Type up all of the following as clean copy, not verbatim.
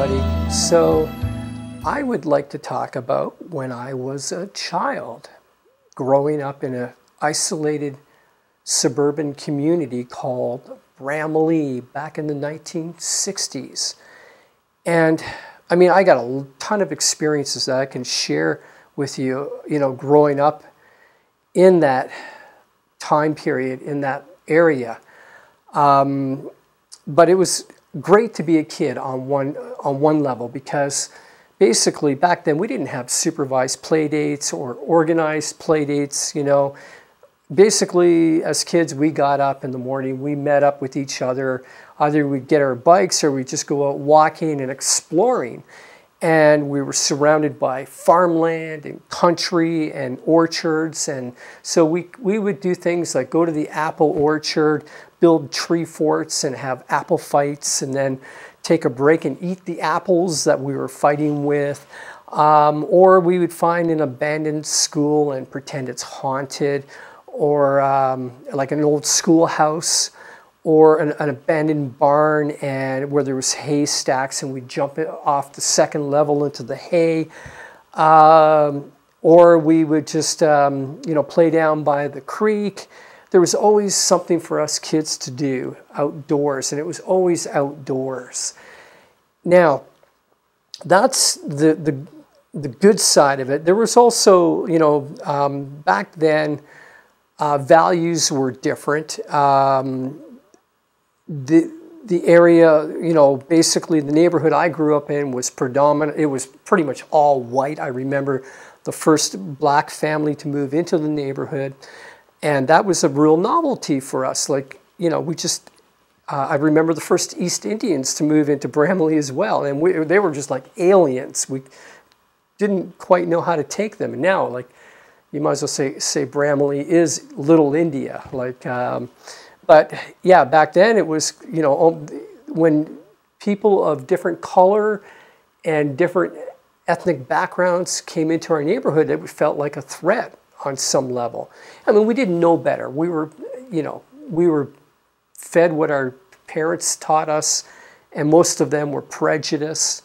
everybody. So I would like to talk about when I was a child, growing up in an isolated suburban community called Bramalea back in the 1960s. And I mean, I got a ton of experiences that I can share with you, growing up in that time period, in that area. But it was great to be a kid on one level, because basically back then we didn't have supervised play dates or organized play dates. Basically as kids we got up in the morning, we met up with each other. Either we'd get our bikes or we'd just go out walking and exploring. And we were surrounded by farmland and country and orchards. And so we would do things like go to the apple orchard, build tree forts and have apple fights, and then take a break and eat the apples that we were fighting with. Or we would find an abandoned school and pretend it's haunted, or like an old schoolhouse, or an abandoned barn and where there was hay stacks, and we'd jump off the second level into the hay. Or we would just play down by the creek. There was always something for us kids to do outdoors, and it was always outdoors. Now, that's the good side of it. There was also, back then, values were different. The area, basically the neighborhood I grew up in was predominant. It was pretty much all white. I remember the first black family to move into the neighborhood. And that was a real novelty for us. Like, I remember the first East Indians to move into Bramalea as well. And they were just like aliens. We didn't quite know how to take them. And now, like, you might as well say Bramalea is Little India. But yeah, back then it was, when people of different color and different ethnic backgrounds came into our neighborhood, it felt like a threat on some level. I mean, we didn't know better. We were fed what our parents taught us, and most of them were prejudiced.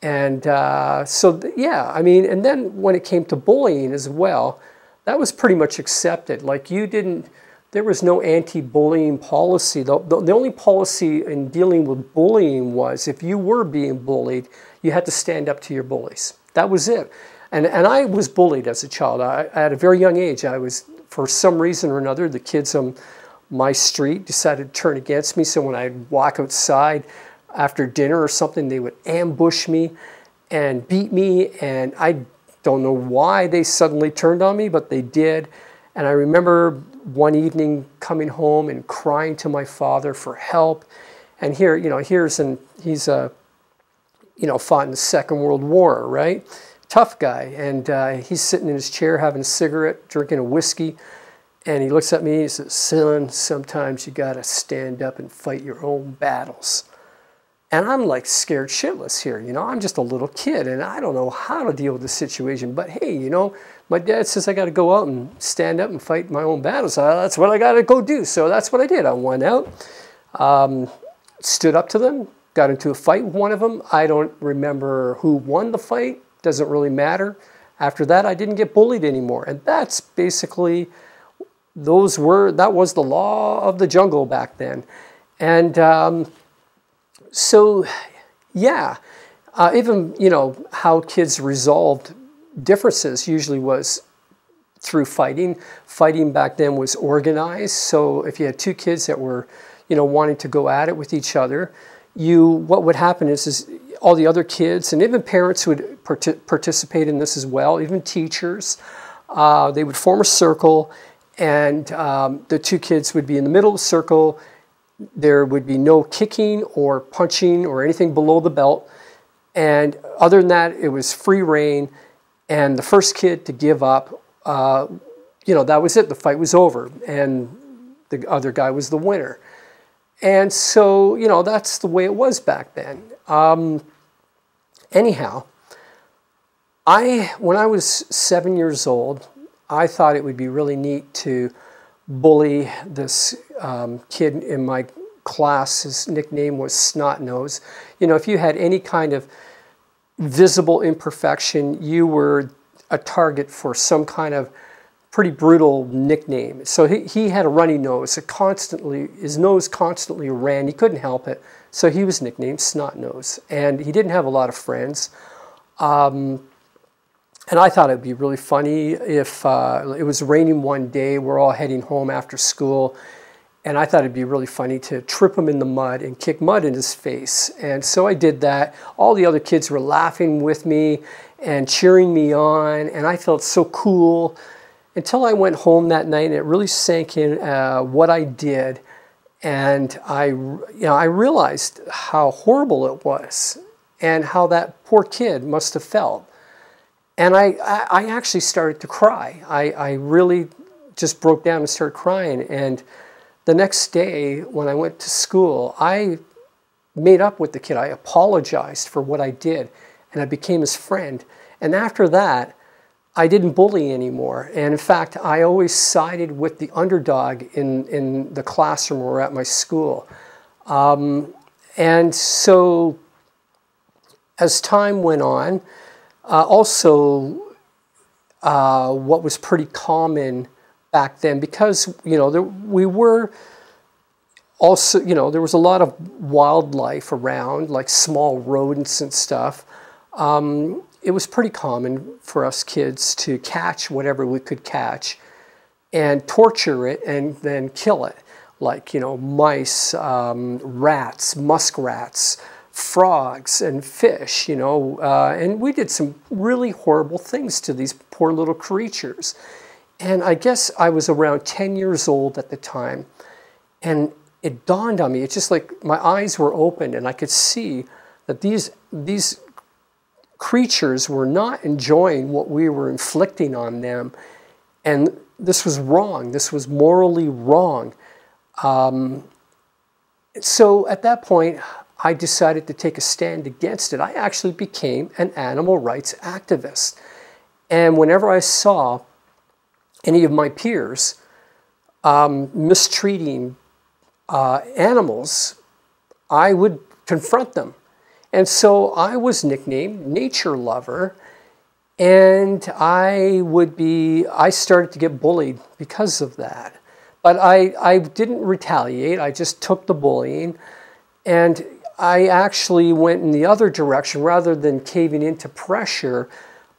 And yeah, I mean, and then when it came to bullying as well, that was pretty much accepted. Like, there was no anti-bullying policy. The only policy in dealing with bullying was if you were being bullied, you had to stand up to your bullies. That was it. And I was bullied as a child. At a very young age, for some reason or another, the kids on my street decided to turn against me. So when I'd walk outside after dinner or something, they would ambush me and beat me. And I don't know why they suddenly turned on me, but they did. And I remember one evening coming home and crying to my father for help. And he's fought in the Second World War, right? Tough guy. And he's sitting in his chair having a cigarette, drinking a whiskey. And he looks at me and he says, "Son, sometimes you got to stand up and fight your own battles." And I'm like scared shitless here. I'm just a little kid and I don't know how to deal with the situation. But hey, my dad says I got to go out and stand up and fight my own battles. That's what I got to go do. So that's what I did. I went out, stood up to them, got into a fight with one of them. I don't remember who won the fight. Doesn't really matter. After that, I didn't get bullied anymore. And that's basically, that was the law of the jungle back then. And so, yeah, even, how kids resolved differences usually was through fighting. Fighting back then was organized. So if you had two kids that were, wanting to go at it with each other, what would happen is all the other kids and even parents would participate in this as well, even teachers. They would form a circle, and the two kids would be in the middle of the circle. There would be no kicking or punching or anything below the belt. And other than that, it was free reign. And the first kid to give up, that was it. The fight was over. And the other guy was the winner. And so, that's the way it was back then. Anyhow, when I was 7 years old, I thought it would be really neat to bully this kid in my class, his nickname was Snot Nose. You know, if you had any kind of visible imperfection, you were a target for some kind of pretty brutal nickname. So he had a runny nose. His nose constantly ran. He couldn't help it. So he was nicknamed Snot Nose. And he didn't have a lot of friends. And I thought it'd be really funny if it was raining one day, we're all heading home after school, and I thought it'd be really funny to trip him in the mud and kick mud in his face. And so I did that. All the other kids were laughing with me and cheering me on, and I felt so cool until I went home that night and it really sank in what I did. And I realized how horrible it was and how that poor kid must have felt. And I actually started to cry. I really just broke down and started crying. And the next day when I went to school, I made up with the kid. I apologized for what I did, and I became his friend. And after that, I didn't bully anymore. And in fact, I always sided with the underdog in the classroom or at my school. And so as time went on, also what was pretty common back then, because, you know, we were also, you know, there was a lot of wildlife around, like small rodents and stuff. It was pretty common for us kids to catch whatever we could catch and torture it and then kill it. Like, you know, mice, rats, muskrats, frogs, and fish, you know. And we did some really horrible things to these poor little creatures. And I guess I was around 10 years old at the time. And it dawned on me, it's just like my eyes were opened and I could see that these creatures were not enjoying what we were inflicting on them. And this was wrong. This was morally wrong. So at that point, I decided to take a stand against it. I actually became an animal rights activist. And whenever I saw any of my peers mistreating animals, I would confront them. And so I was nicknamed Nature Lover, and I started to get bullied because of that. But I didn't retaliate. I just took the bullying, and I actually went in the other direction. Rather than caving into pressure,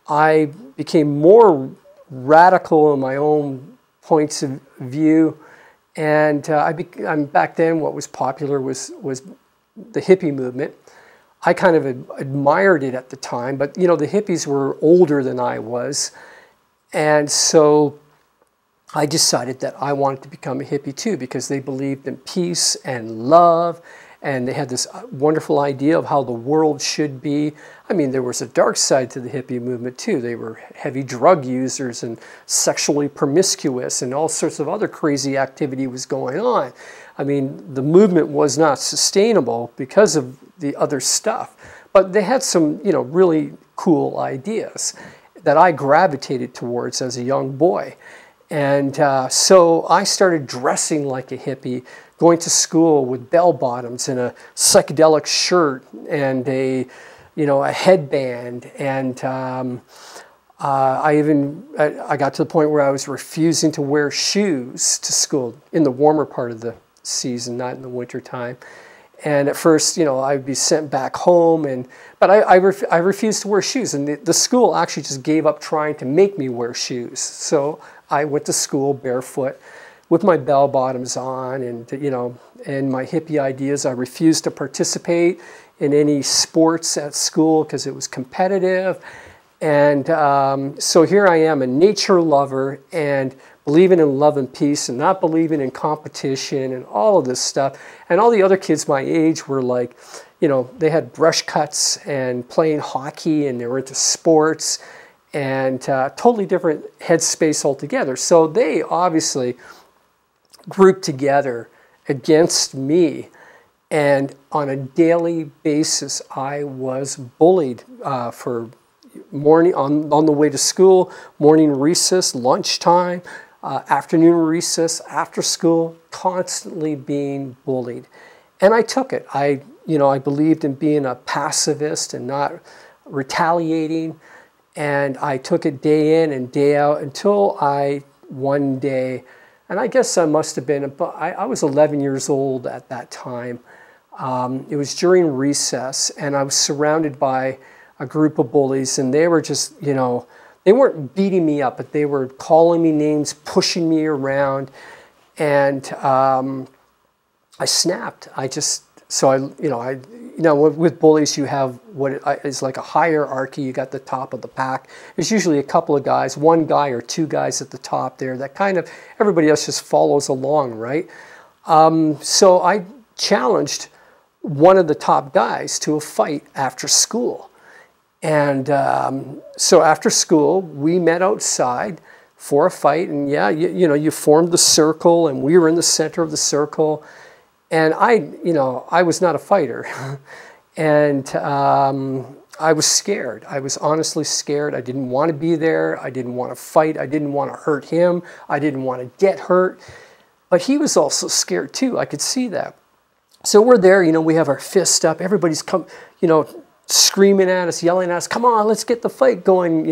I became more radical in my own points of view. And back then, what was popular was the hippie movement. I kind of admired it at the time, but, you know, the hippies were older than I was. And so I decided that I wanted to become a hippie too, because they believed in peace and love, and they had this wonderful idea of how the world should be. I mean, there was a dark side to the hippie movement too. They were heavy drug users and sexually promiscuous, and all sorts of other crazy activity was going on. I mean, the movement was not sustainable because of the other stuff, but they had some, you know, really cool ideas that I gravitated towards as a young boy. And so I started dressing like a hippie, going to school with bell bottoms and a psychedelic shirt and a headband. And I got to the point where I was refusing to wear shoes to school in the warmer part of the season, not in the winter time. And at first, you know, I'd be sent back home, but I refused to wear shoes, and the school actually just gave up trying to make me wear shoes. So I went to school barefoot with my bell bottoms on, and, you know, and my hippie ideas. I refused to participate in any sports at school because it was competitive. And so here I am, a nature lover, and believing in love and peace and not believing in competition and all of this stuff. And all the other kids my age were like, you know, they had brush cuts and playing hockey, and they were into sports, and totally different headspace altogether. So they obviously grouped together against me. And on a daily basis, I was bullied for morning on the way to school, morning recess, lunchtime, afternoon recess, after school, constantly being bullied. And I took it. I believed in being a pacifist and not retaliating. And I took it day in and day out until one day, and I guess I must have been, I was 11 years old at that time. It was during recess, and I was surrounded by a group of bullies, and they were just, they weren't beating me up, but they were calling me names, pushing me around, and I snapped. With bullies, you have what is like a hierarchy. You got the top of the pack. There's usually a couple of guys, one guy or two guys at the top there that kind of, everybody else just follows along, right? So I challenged one of the top guys to a fight after school. And so after school, we met outside for a fight. And yeah, you formed the circle, and we were in the center of the circle. And I was not a fighter, and I was scared. I was honestly scared. I didn't want to be there. I didn't want to fight. I didn't want to hurt him. I didn't want to get hurt. But he was also scared too. I could see that. So we're there, we have our fists up. Everybody's screaming at us, yelling at us, come on, let's get the fight going,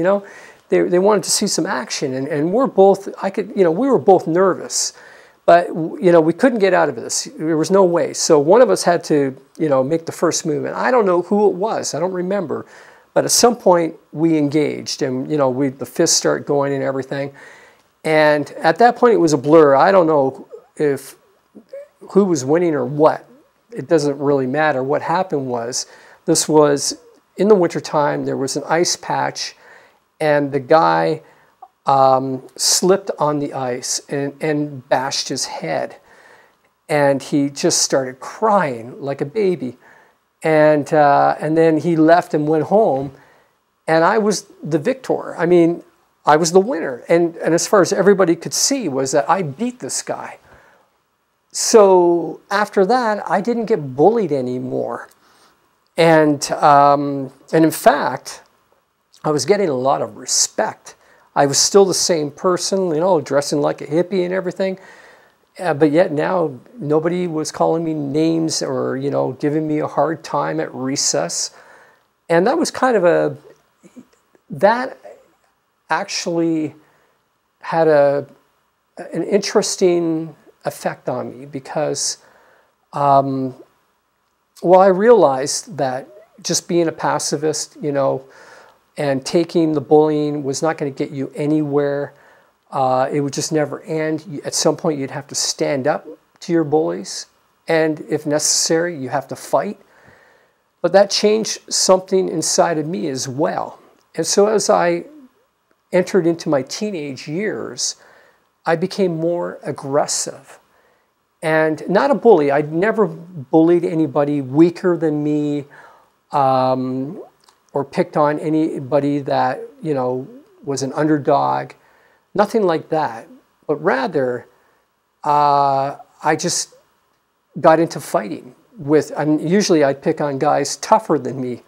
They wanted to see some action, and we're both, we were both nervous. But, we couldn't get out of this. There was no way. So one of us had to, make the first move. And I don't know who it was. I don't remember. But at some point, we engaged. And, the fists start going and everything. And at that point, it was a blur. I don't know who was winning or what. It doesn't really matter. What happened was, this was in the wintertime. There was an ice patch. And the guy slipped on the ice and bashed his head. And he just started crying like a baby. And then he left and went home. And I was the victor. I mean, I was the winner. And as far as everybody could see was that I beat this guy. So after that, I didn't get bullied anymore. And in fact, I was getting a lot of respect. I was still the same person, dressing like a hippie and everything. But yet now, nobody was calling me names or, giving me a hard time at recess. And that was kind of that actually had an interesting effect on me because, I realized that just being a pacifist, and taking the bullying was not going to get you anywhere. It would just never end. At some point, you'd have to stand up to your bullies. And if necessary, you have to fight. But that changed something inside of me as well. And so as I entered into my teenage years, I became more aggressive. And not a bully. I'd never bullied anybody weaker than me, or picked on anybody that, was an underdog. Nothing like that. But rather, I just got into fighting with, usually I'd pick on guys tougher than me.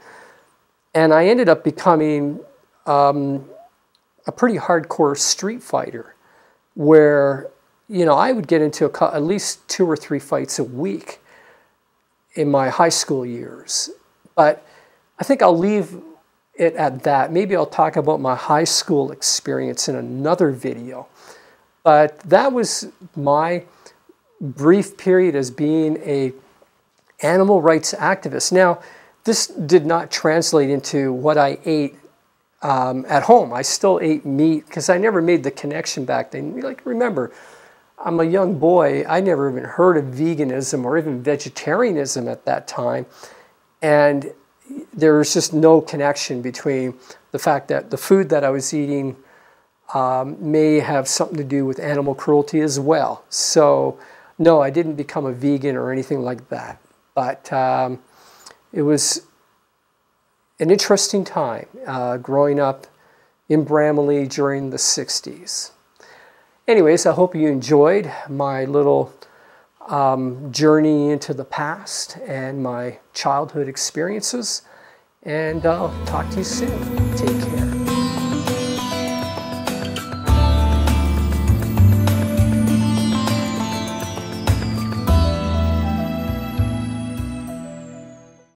And I ended up becoming a pretty hardcore street fighter where, I would get into at least 2 or 3 fights a week in my high school years. But I think I'll leave it at that. Maybe I'll talk about my high school experience in another video. But that was my brief period as being an animal rights activist. Now, this did not translate into what I ate at home. I still ate meat because I never made the connection back then. Remember, I'm a young boy. I never even heard of veganism or even vegetarianism at that time. And there was just no connection between the fact that the food that I was eating may have something to do with animal cruelty as well. So, no, I didn't become a vegan or anything like that. But it was an interesting time growing up in Bramalea during the 60s. Anyways, I hope you enjoyed my little journey into the past and my childhood experiences. And I'll talk to you soon. Take care.